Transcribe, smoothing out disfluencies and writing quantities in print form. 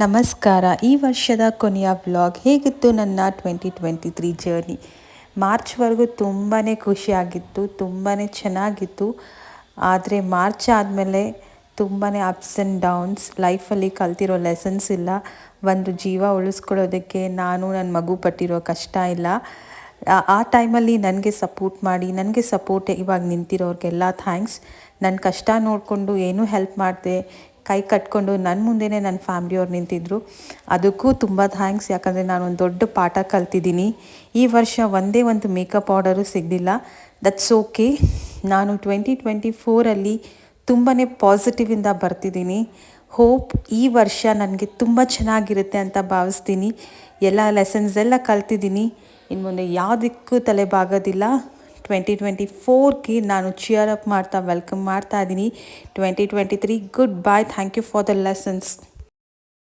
ನಮಸ್ಕಾರ. ಈ ವರ್ಷದ ಕೊನೆಯ ವ್ಲಾಗ್ ಹೇಗಿತ್ತು ನನ್ನ 2023 ಜರ್ನಿ. ಮಾರ್ಚ್ವರೆಗೂ ತುಂಬಾ ಖುಷಿಯಾಗಿತ್ತು, ತುಂಬಾ ಚೆನ್ನಾಗಿತ್ತು. ಆದರೆ ಮಾರ್ಚ್ ಆದಮೇಲೆ ತುಂಬಾ ಅಪ್ಸ್ ಆ್ಯಂಡ್ ಡೌನ್ಸ್. ಲೈಫಲ್ಲಿ ಕಲ್ತಿರೋ ಲೆಸನ್ಸ್ ಇಲ್ಲ. ಒಂದು ಜೀವ ಉಳಿಸ್ಕೊಳ್ಳೋದಕ್ಕೆ ನಾನು ನನ್ನ ಮಗು ಪಟ್ಟಿರೋ ಕಷ್ಟ ಇಲ್ಲ. ಆ ಟೈಮಲ್ಲಿ ನನಗೆ ಸಪೋರ್ಟ್ ಮಾಡಿ, ನನಗೆ ಸಪೋರ್ಟ್ ಇವಾಗ ನಿಂತಿರೋರಿಗೆಲ್ಲ ಥ್ಯಾಂಕ್ಸ್. ನನ್ನ ಕಷ್ಟ ನೋಡಿಕೊಂಡು ಏನೂ ಹೆಲ್ಪ್ ಮಾಡಿದೆ, ಕೈ ಕಟ್ಕೊಂಡು ನನ್ನ ಮುಂದೆನೇ ನನ್ನ ಫ್ಯಾಮ್ಲಿಯವ್ರು ನಿಂತಿದ್ದರು. ಅದಕ್ಕೂ ತುಂಬ ಥ್ಯಾಂಕ್ಸ್. ಯಾಕಂದರೆ ನಾನೊಂದು ದೊಡ್ಡ ಪಾಠ ಕಲ್ತಿದ್ದೀನಿ. ಈ ವರ್ಷ ಒಂದೇ ಒಂದು ಮೇಕಪ್ ಆರ್ಡರು ಸಿಗಲಿಲ್ಲ. That's okay. ನಾನು 2024ಅಲ್ಲಿ ತುಂಬಾ ಪಾಸಿಟಿವಿಂದ ಬರ್ತಿದ್ದೀನಿ. ಹೋಪ್ ಈ ವರ್ಷ ನನಗೆ ತುಂಬ ಚೆನ್ನಾಗಿರುತ್ತೆ ಅಂತ ಭಾವಿಸ್ತೀನಿ. ಎಲ್ಲ ಲೆಸನ್ಸ್ ಎಲ್ಲ ಕಲ್ತಿದ್ದೀನಿ. ಇನ್ನು ಮುಂದೆ ಯಾವುದಕ್ಕೂ ತಲೆ ಬಾಗೋದಿಲ್ಲ. 2024ಗೆ ನಾನು ಚಿಯರ್ ಅಪ್ ಮಾಡ್ತಾ ವೆಲ್ಕಮ್ ಮಾಡ್ತಾ ಇದ್ದೀನಿ. 2023 good bye. Thank you for the lessons.